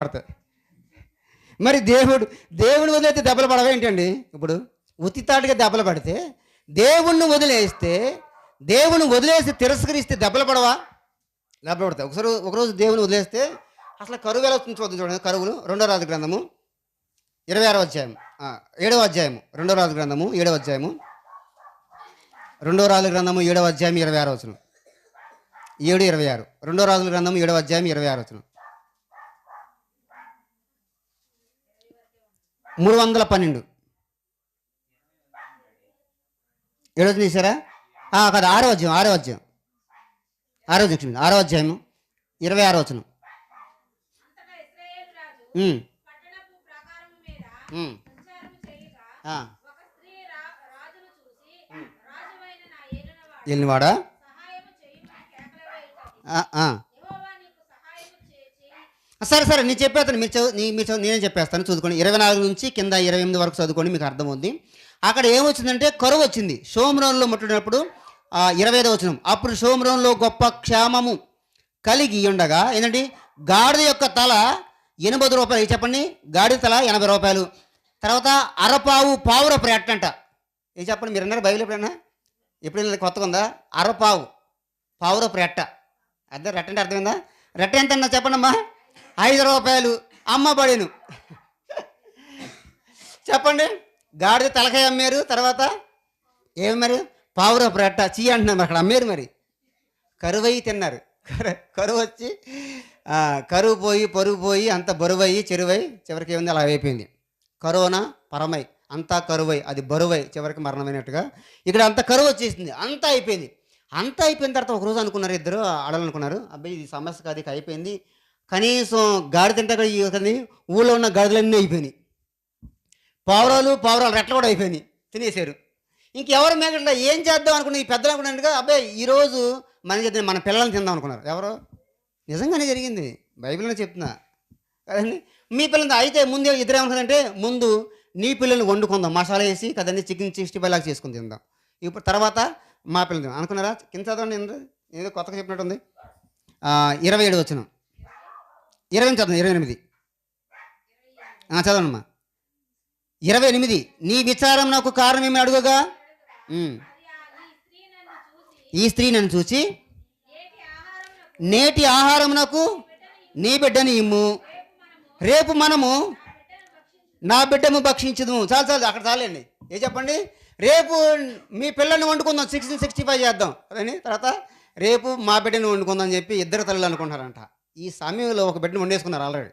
పడతాయి. మరి దేవుని వదిలేస్తే దెబ్బలు పడవేంటండి? ఇప్పుడు ఉత్తితాటిగా దెబ్బలు పడితే, దేవుణ్ణి వదిలేసి తిరస్కరిస్తే దెబ్బలు పడవా? దెబ్బలు పడతాయి. ఒకరోజు దేవుని వదిలేస్తే అసలు కరువు ఎలా వస్తుంది చూడండి. కరువులు 2వ రాజు గ్రంథము 26వ అధ్యాయం 7వ అధ్యాయము 2వ రాజు గ్రంథము 7వ అధ్యాయము 2వ రాజు గ్రంథము 7వ అధ్యాయం 26వ వచనం 7:26 2వ రాజుల గ్రంథము 7వ అధ్యాయం 26వ వచనం 312 7వ తీసారా? కాదు 6వ అధ్యాయం 6వ అధ్యాయము 26వ వచనం. వెళ్ళినవాడా? సరే నేను చెప్పేస్తాను. నేనే చెప్పేస్తాను. చదువుకోండి 24 నుంచి కింద 28 వరకు చదువుకోండి, మీకు అర్థమవుద్ది. అక్కడ ఏమొచ్చిందంటే కరువు వచ్చింది. షోమ్రోన్లో ముట్టినప్పుడు 25వ వచనం. అప్పుడు షోమ్రోన్లో గొప్ప క్షేమము కలిగి ఉండగా ఏంటంటే గాడిద యొక్క తల 80 రూపాయలు. చెప్పండి, గాడిద తల 80 రూపాయలు. తర్వాత అరపావు పావురపు రెట్ట అంట. చెప్పండి, మీరు అన్నారు బైబిల్ ఎప్పుడైనా కొత్తగా ఉందా? అరపావు పావురపు రెట్ట. అర్థం రెట్ట అంటే అర్థమైందా? రెట్ట ఎంత అన్నా చెప్పండి అమ్మా. 5 రూపాయలు అమ్మ బడిను. చెప్పండి, గాడిద తలకాయ అమ్మారు. తర్వాత ఏమి మరి? పావురపు రెట్ట చీ అంటున్నారు. అక్కడ అమ్మారు. మరి కరువు అయ్యి తిన్నారు. కరువు వచ్చి కరువు పోయి పొరుగు పోయి అంత బరువయ్యి చెరువై చివరికి ఏముంది అలా అయిపోయింది. కరోనా పరమై అంతా కరువై అది బరువై చివరికి మరణమైనట్టుగా ఇక్కడ అంత కరువు వచ్చేసింది. అంతా అయిపోయింది. అంతా అయిపోయిన తర్వాత ఒకరోజు అనుకున్నారు, ఇద్దరు ఆడాలనుకున్నారు, అబ్బాయి ఇది సమస్య కాదు, ఇక అయిపోయింది. కనీసం గాడి తింటే ఊళ్ళో ఉన్న గాడిదలన్నీ అయిపోయినాయి. పావురాలు రెట్లు కూడా అయిపోయినాయి, తినేసారు. ఇంకెవరు మిగతా ఏం చేద్దాం అనుకున్న ఈ పెద్దలు అనుకున్నారుగా, అబ్బాయి ఈరోజు మన పిల్లల్ని తిందాం అనుకున్నారు. ఎవరో నిజంగానే జరిగింది, బైబిల్లోనే చెప్తున్నా కదండి. మీ పిల్లలు అయితే ముందు ఇద్దరు ఏమనుకుందంటే, ముందు నీ పిల్లల్ని వండుకుందాం మసాలా వేసి కదండి, చికెన్ 65 లాగా చేసుకుని తిందాం. ఇప్పుడు తర్వాత మా పిల్లలు అనుకున్నారా? కింద చదవండి, ఏదో కొత్తగా చెప్పినట్టుంది. 27 వచనం 20 చదవండి. 28 చదవనమ్మా. 28 నీ విచారం నాకు కారణం ఏమి అడుగుగా, ఈ స్త్రీ నన్ను చూచి నేటి ఆహారమునకు నీ బిడ్డని ఇమ్ము, రేపు మనము నా బిడ్డము భక్షించదు. చాలు అక్కడ చాలండి. చెప్పండి, రేపు మీ పిల్లల్ని వండుకుందాం, 65 చేద్దాం అని. తర్వాత రేపు మా బిడ్డని వండుకుందాం అని చెప్పి ఇద్దరు తల్లులు అనుకుంటారంట. ఈ సమయంలో ఒక బిడ్డను వండేసుకున్నారు ఆల్రెడీ.